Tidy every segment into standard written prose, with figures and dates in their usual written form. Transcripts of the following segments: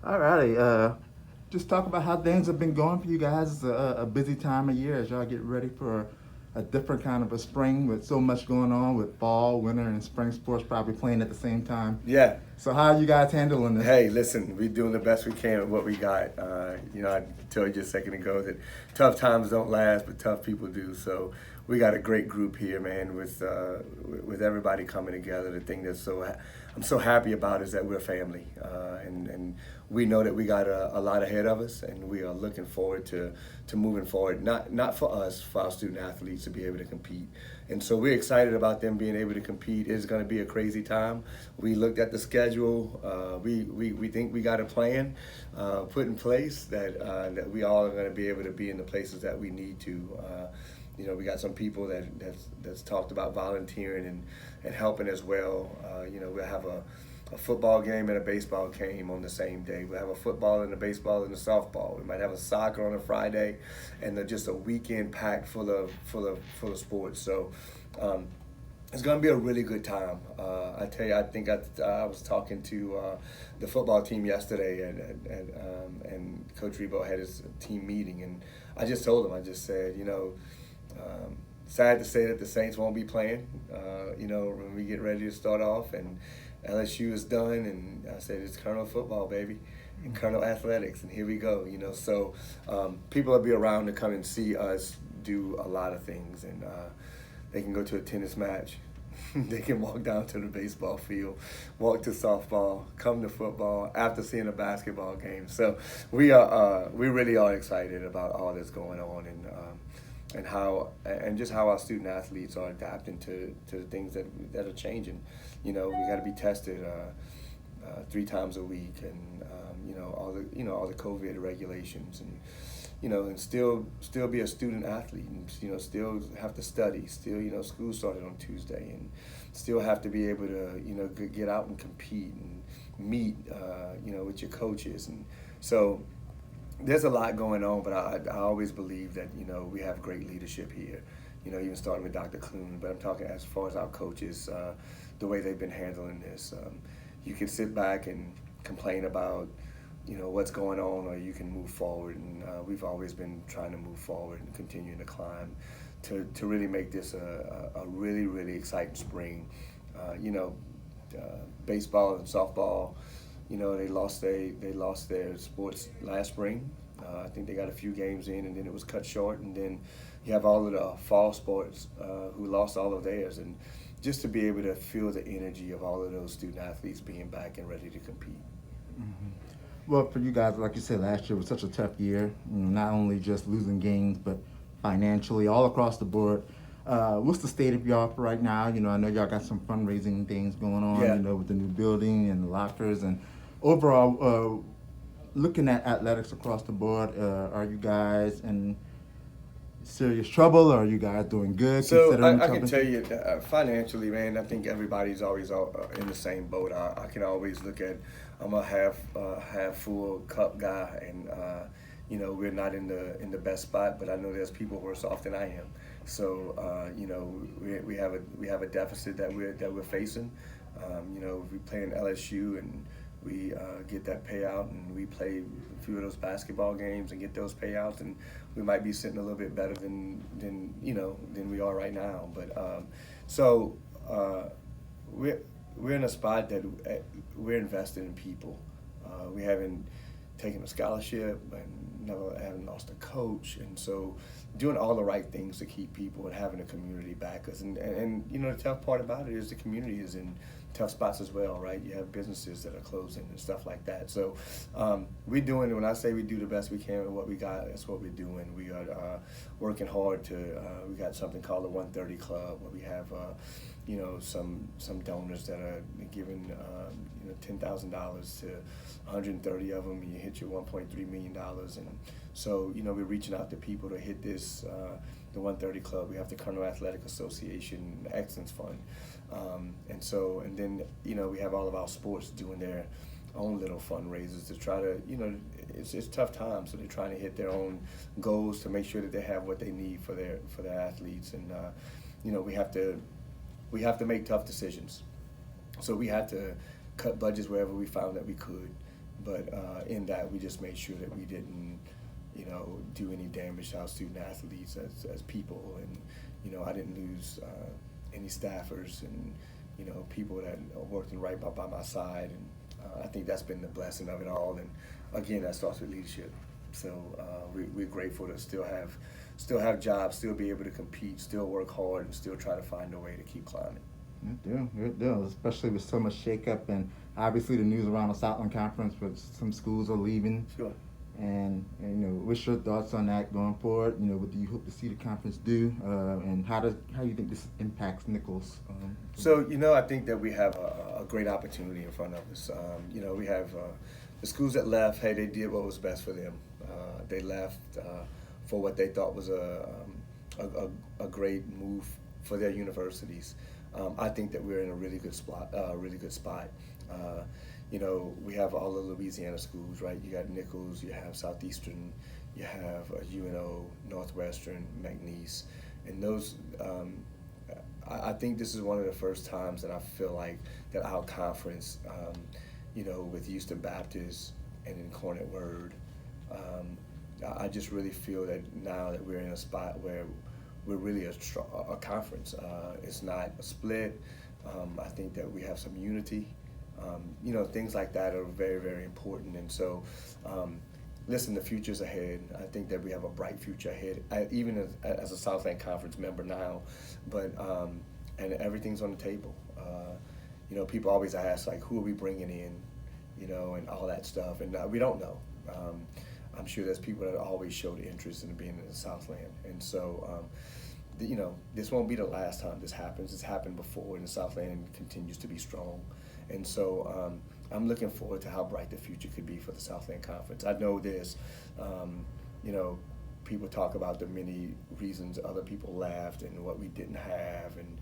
All righty. Just talk about how things have been going for you guys. It's a busy time of year as y'all get ready for a different kind of a spring with so much going on with fall, winter, and spring sports probably playing at the same time. Yeah. So how are you guys handling this? Hey, listen, we're doing the best we can with what we got. I told you just a second ago that tough times don't last, but tough people do. So we got a great group here, man, with everybody coming together. The thing that's I'm so happy about is that we're a family, and we know that we got a lot ahead of us, and we are looking forward to moving forward. Not for us, for our student athletes to be able to compete. And so we're excited about them being able to compete. It's going to be a crazy time. We looked at the schedule. We think we got a plan put in place that we all are going to be able to be in the places that we need to. We got some people that's talked about volunteering and helping as well. We'll have a football game and a baseball game on the same day. We'll have a football and a baseball and a softball. We might have a soccer on a Friday, and just a weekend packed full of sports. So it's going to be a really good time. I tell you, I think I was talking to the football team yesterday, and Coach Rebo had his team meeting, and I just told him, I just said, sad to say that the Saints won't be playing, when we get ready to start off, and LSU is done, and I said, it's Colonel football, baby, and Colonel athletics, and here we go, So people will be around to come and see us do a lot of things, and they can go to a tennis match. They can walk down to the baseball field, walk to softball, come to football after seeing a basketball game. So we really are excited about all that's going on, and just how our student athletes are adapting to the things that are changing. We got to be tested 3 times a week, and all the COVID regulations, and still be a student athlete, and still have to study. Still, school started on Tuesday, and still have to be able to get out and compete and meet with your coaches, and so there's a lot going on. But I always believe that we have great leadership here. Even starting with Dr. Clune, but I'm talking as far as our coaches, the way they've been handling this. You can sit back and complain about what's going on, or you can move forward, and we've always been trying to move forward and continuing to climb to really make this a really, really exciting spring. Baseball and softball, they lost their sports last spring. I think they got a few games in, and then it was cut short, and then you have all of the fall sports who lost all of theirs, and just to be able to feel the energy of all of those student athletes being back and ready to compete. Mm-hmm. Well, for you guys, like you said, last year was such a tough year. Not only just losing games, but financially, all across the board. What's the state of y'all for right now? I know y'all got some fundraising things going on. Yeah. With the new building and the lockers, and overall, looking at athletics across the board, are you guys in serious trouble, or are you guys doing good So considering I can trouble? tell you financially, man, I think everybody's always in the same boat. I can always look at, I'm a half full cup guy, and we're not in the best spot, but I know there's people worse off than I am. So we have a deficit that we're facing. We play in LSU, and we get that payout, and we play a few of those basketball games and get those payouts, and we might be sitting a little bit better than we are right now. But so we're in a spot that we're invested in people. We haven't taken a scholarship, and never haven't lost a coach, and so doing all the right things to keep people and having a community back us. And the tough part about it is the community is in tough spots as well, right? You have businesses that are closing and stuff like that. So we're doing, when I say we do the best we can with what we got, that's what we're doing. We are working hard we got something called the 130 Club, where we have some donors that are giving $10,000 to 130 of them, and you hit your $1.3 million. And so we're reaching out to people to hit this the 130 Club. We have the Colonel Athletic Association Excellence Fund, and then we have all of our sports doing their own little fundraisers to try to it's tough times, so they're trying to hit their own goals to make sure that they have what they need for their athletes. And we have to make tough decisions. So we had to cut budgets wherever we found that we could. but in that we just made sure that we didn't, do any damage to our student athletes as people, and I didn't lose any staffers and people that are working right by my side, and I think that's been the blessing of it all. And again, that starts with leadership. So we're grateful to still have jobs, still be able to compete, still work hard, and still try to find a way to keep climbing. Good deal, especially with so much shakeup and obviously the news around the Southland Conference, but some schools are leaving. Sure. And what's your thoughts on that going forward? What do you hope to see the conference do, and how do you think this impacts Nicholls? So I think that we have a great opportunity in front of us. We have the schools that left. Hey, they did what was best for them. They left for what they thought was a great move for their universities. I think that we're in a really good spot. We have all the Louisiana schools, right? You got Nicholls, you have Southeastern, you have UNO, Northwestern, McNeese, and those. I think this is one of the first times that I feel like that our conference, with Houston Baptist and in Cornet Word, I just really feel that now that we're in a spot where we're really a conference. It's not a split. I think that we have some unity. Things like that are very, very important. And so, listen, the future's ahead. I think that we have a bright future ahead, even as a Southland Conference member now. But and everything's on the table. People always ask, like, who are we bringing in, and all that stuff. And we don't know. I'm sure there's people that always showed interest in being in the Southland. And so, this won't be the last time this happens. It's happened before, and the Southland continues to be strong. And so I'm looking forward to how bright the future could be for the Southland Conference. I know there's, people talk about the many reasons other people left and what we didn't have. And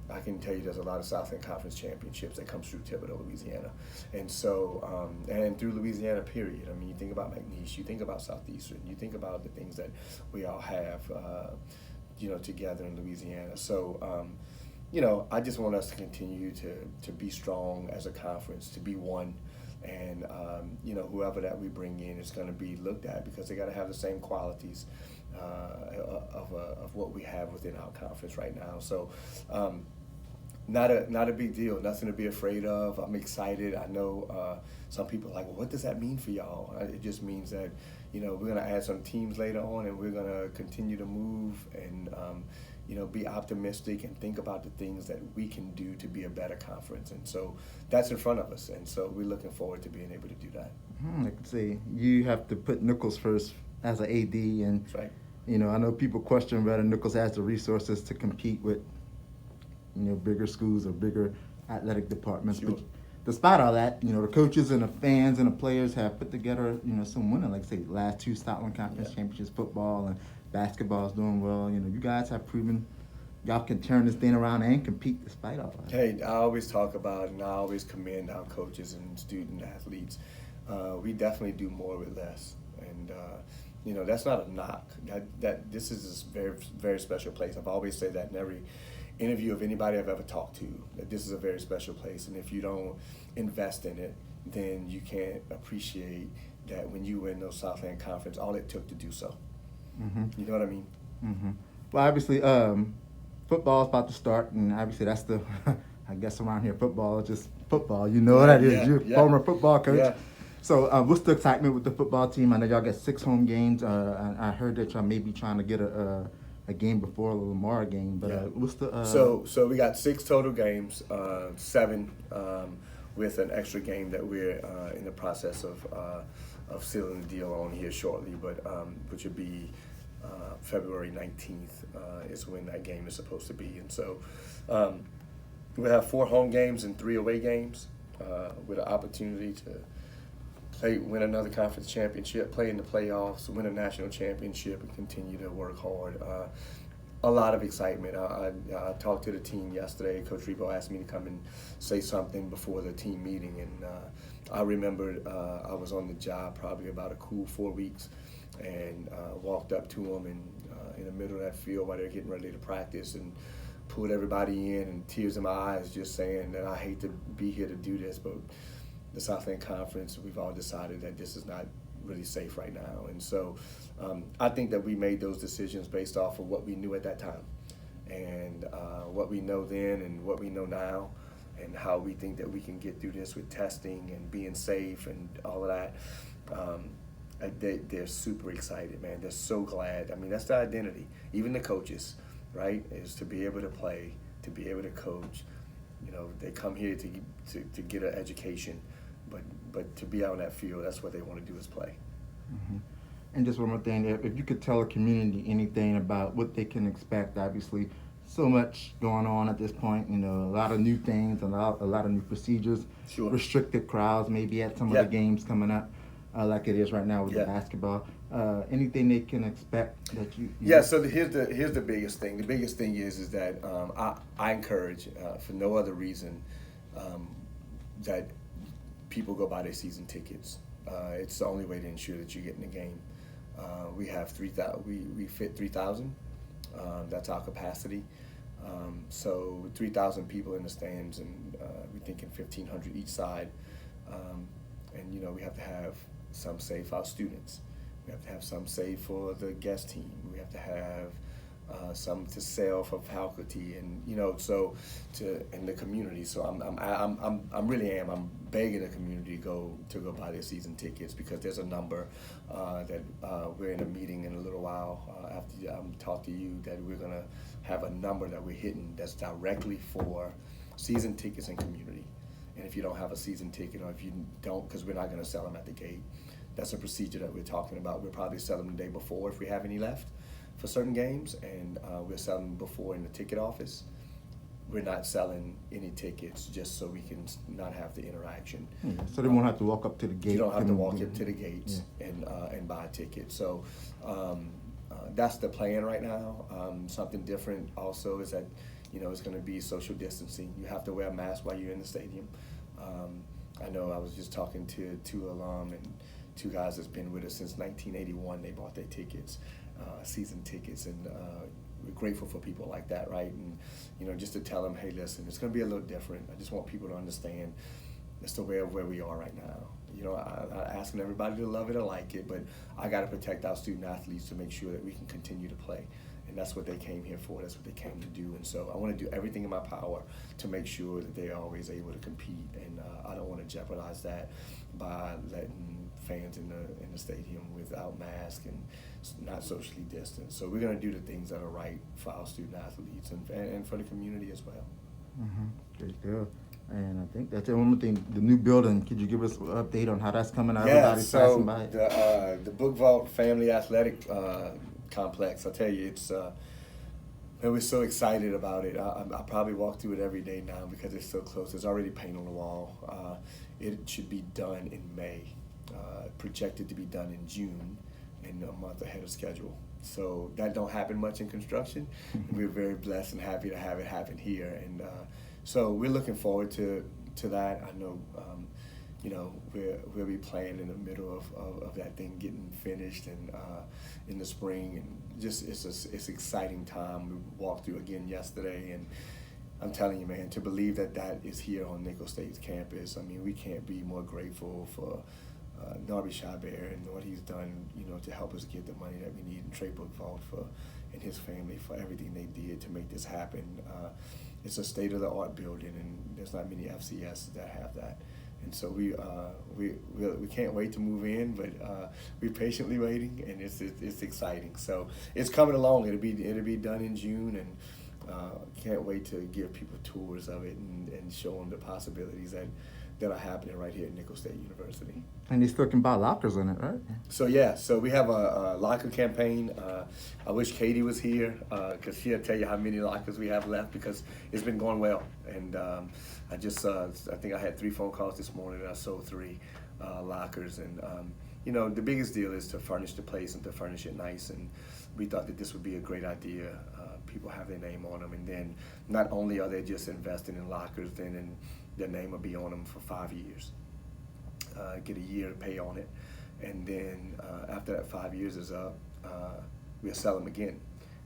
I can tell you there's a lot of Southland Conference championships that comes through Thibodaux, Louisiana. And so, and through Louisiana, period. I mean, you think about McNeese, you think about Southeastern, you think about the things that we all have, together in Louisiana. So, I just want us to continue to be strong as a conference, to be one, and whoever that we bring in is going to be looked at because they got to have the same qualities of what we have within our conference right now. So, not a big deal, nothing to be afraid of. I'm excited. I know some people are like, well, what does that mean for y'all? It just means that we're going to add some teams later on, and we're going to continue to move and be optimistic and think about the things that we can do to be a better conference. And so that's in front of us. And so we're looking forward to being able to do that. I can say you have to put Nicholls first as an AD. And, that's right. I know people question whether Nicholls has the resources to compete with, bigger schools or bigger athletic departments. Sure. But despite all that, the coaches and the fans and the players have put together, some winning, like I say, last two Southland Conference championships, football and basketball is doing well. You guys have proven y'all can turn this thing around and compete despite all that. Hey, I always talk about and I always commend our coaches and student athletes. We definitely do more with less, and that's not a knock. That this is a very, very special place. I've always said that in every interview of anybody I've ever talked to, that this is a very special place, and if you don't invest in it, then you can't appreciate that when you win those Southland Conference, all it took to do so. Mm-hmm. You know what I mean? Mm-hmm. Well, obviously, football is about to start, and obviously that's the, I guess around here, football is just football. You know that is. You're a former football coach. Yeah. So what's the excitement with the football team? I know y'all got 6 home games. I heard that y'all may be trying to get a game before the Lamar game, but what's the... So we got 6 total games, 7 with an extra game that we're in the process of sealing the deal on here shortly, but which would be February 19th is when that game is supposed to be. And so we have 4 home games and 3 away games with an opportunity to win another conference championship, play in the playoffs, win a national championship, and continue to work hard. A lot of excitement. I talked to the team yesterday. Coach Rebo asked me to come and say something before the team meeting, and I remembered I was on the job probably about a cool 4 weeks, and walked up to them and in the middle of that field while they're getting ready to practice, and pulled everybody in, and tears in my eyes, just saying that I hate to be here to do this, but the Southland Conference, we've all decided that this is not really safe right now. And so I think that we made those decisions based off of what we knew at that time, and what we know then and what we know now, and how we think that we can get through this with testing and being safe and all of that. They're super excited, man. They're so glad. I mean, that's the identity. Even the coaches, right, is to be able to play, to be able to coach. You know, they come here to get an education, but to be out in that field, that's what they want to do is play. Mm-hmm. And just one more thing, if you could tell a community anything about what they can expect, obviously, so much going on at this point, you know, a lot of new things, a lot of new procedures, Sure. restricted crowds maybe at some of the games coming up, like it is right now with the basketball. Anything they can expect that you Yeah, so here's the biggest thing. The biggest thing is that I encourage, for no other reason, that people go buy their season tickets. It's the only way to ensure that you get in the game. We have 3,000. We fit 3,000. That's our capacity. So 3,000 people in the stands, and we're thinking 1,500 each side. And you know, we have to have some safe for our students. We have to have some safe for the guest team. We have to have some to sell for faculty, and you know, so in the community. So I'm really I'm begging the community to go buy their season tickets, because there's a number that we're in a meeting in a little while after I talk to you, that we're gonna have a number that we're hitting that's directly for season tickets and community. And if you don't have a season ticket, or if you don't, because we're not going to sell them at the gate, that's a procedure that we're talking about. We'll probably sell them the day before if we have any left for certain games, and we're selling before in the ticket office. We're not selling any tickets just so we can not have the interaction. So they won't have to walk up to the gate. You don't have to walk up to the gates and buy a ticket. So that's the plan right now. Something different also is that, you know, it's going to be social distancing. You have to wear a mask while you're in the stadium. I know I was just talking to two alum and two guys that's been with us since 1981. They bought their tickets, season tickets, and we're grateful for people like that, right? And, you know, just to tell them, hey, listen, it's going to be a little different. I just want people to understand that's the way of where we are right now. You know, I'm not asking everybody to love it or like it, but I got to protect our student athletes to make sure that we can continue to play. And that's what they came here for. That's what they came to do. And so I want to do everything in my power to make sure that they're always able to compete. And I don't want to jeopardize that by letting fans in the stadium without masks and not socially distant. So we're going to do the things that are right for our student athletes and for the community as well. Mm-hmm. Great deal. And I think that's it. One more thing, the new building, could you give us an update on how that's coming out? Everybody's passing by it. The Book Vault Family Athletic Complex, I'll tell you, we're so excited about it. I probably walk through it every day now because it's so close. There's already paint on the wall. It should be done in May, projected to be done in June, and a month ahead of schedule. So that don't happen much in construction. We're very blessed and happy to have it happen here. And so we're looking forward to that. I know, you know, we'll be playing in the middle of that thing getting finished, and in the spring, and just it's exciting time. We walked through again yesterday, and I'm telling you, man, to believe that is here on Nicholls State's campus. I mean, we can't be more grateful for Narby Chabert and what he's done, you know, to help us get the money that we need, and Trey Book Vault and his family for everything they did to make this happen. It's a state-of-the-art building, and there's not many FCS that have that. And so we can't wait to move in, but we're patiently waiting, and it's exciting. So it's coming along. It'll be done in June, and can't wait to give people tours of it and show them the possibilities that are happening right here at Nicholls State University. And they still can buy lockers in it, right? So yeah, so we have a locker campaign. I wish Katie was here because she'll tell you how many lockers we have left, because it's been going well. And I think I had 3 phone calls this morning, and I sold 3 lockers. And you know, the biggest deal is to furnish the place and to furnish it nice. And we thought that this would be a great idea. People have their name on them, and then not only are they just investing in lockers, then their name will be on them for 5 years. Get a year to pay on it, and then after that 5 years is up, we'll sell them again.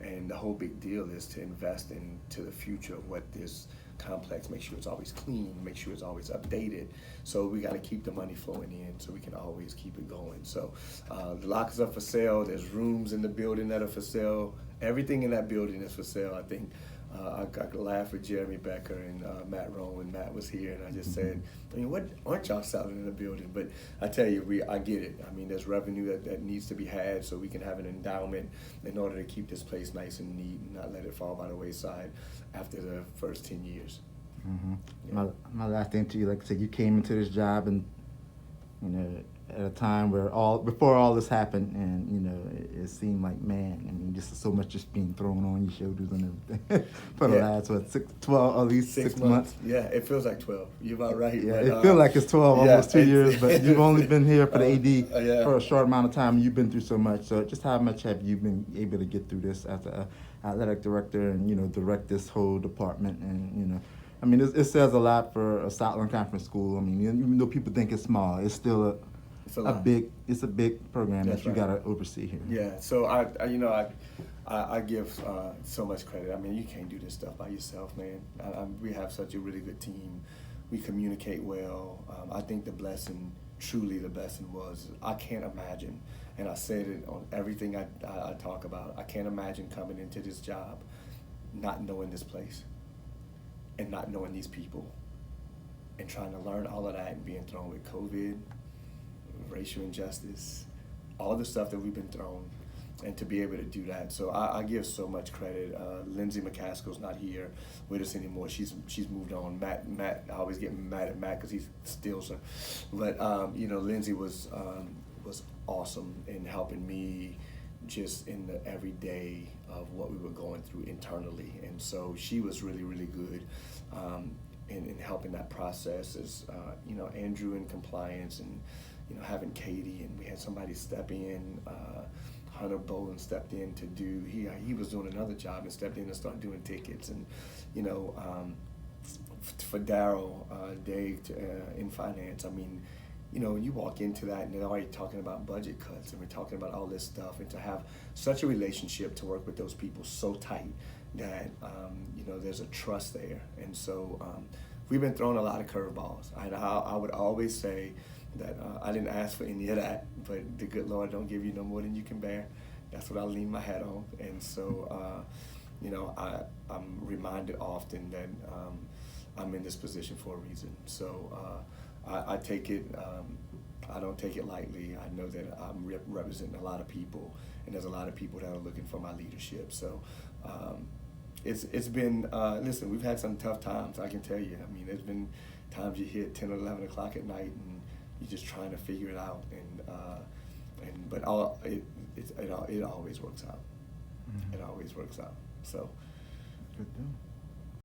And the whole big deal is to invest into the future of what this complex, make sure it's always clean, make sure it's always updated. So we got to keep the money flowing in so we can always keep it going. So the lockers are for sale. There's rooms in the building that are for sale. Everything in that building is for sale. I think I laughed with Jeremy Becker and Matt Rowe when Matt was here, and I just said, I mean, what aren't y'all selling in the building? But I tell you, I get it. I mean, there's revenue that needs to be had so we can have an endowment in order to keep this place nice and neat and not let it fall by the wayside after the first 10 years. Mm-hmm. Yeah. My last thing to you, like I said, you came into this job and, you know, at a time where before all this happened, and you know, it seemed like, man, I mean, just so much just being thrown on your shoulders and everything for the last 12, at least 6 months. Yeah, it feels like 12. You're about right. Yeah, but, it feels like it's 12, almost 2 years, but you've only been here for the AD for a short amount of time. You've been through so much. So just how much have you been able to get through this as an athletic director and, you know, direct this whole department? And, you know, I mean, it says a lot for a Southland Conference school. I mean, even though people think it's small, it's still a big program that you got to oversee here. Yeah, so I give so much credit. I mean, you can't do this stuff by yourself, man. We have such a really good team. We communicate well. I think truly the blessing was, I can't imagine, and I said it on everything I talk about, I can't imagine coming into this job not knowing this place and not knowing these people and trying to learn all of that and being thrown with COVID, racial injustice, all the stuff that we've been thrown, and to be able to do that. So I give so much credit. Lindsay McCaskill's not here with us anymore. She's moved on. Matt, I always get mad at Matt because he steals her. But you know, Lindsay was awesome in helping me just in the everyday of what we were going through internally. And so she was really, really good in helping that process. As you know, Andrew in compliance, and you know, having Katie, and we had somebody step in. Hunter Bowen stepped in to do. He was doing another job and stepped in and started doing tickets. And you know, for Daryl, Dave in finance. I mean, you know, you walk into that and they're already talking about budget cuts, and we're talking about all this stuff, and to have such a relationship to work with those people so tight that you know, there's a trust there. And so we've been throwing a lot of curveballs. I would always say that I didn't ask for any of that, but the good Lord don't give you no more than you can bear. That's what I lean my hat on. And so, you know, I'm reminded often that I'm in this position for a reason. So I take it, I don't take it lightly. I know that I'm representing a lot of people, and there's a lot of people that are looking for my leadership. So it's been, listen, we've had some tough times, I can tell you. I mean, there's been times you hit 10 or 11 o'clock at night, and you're just trying to figure it out, but it always works out. Mm-hmm. It always works out. So. Good deal.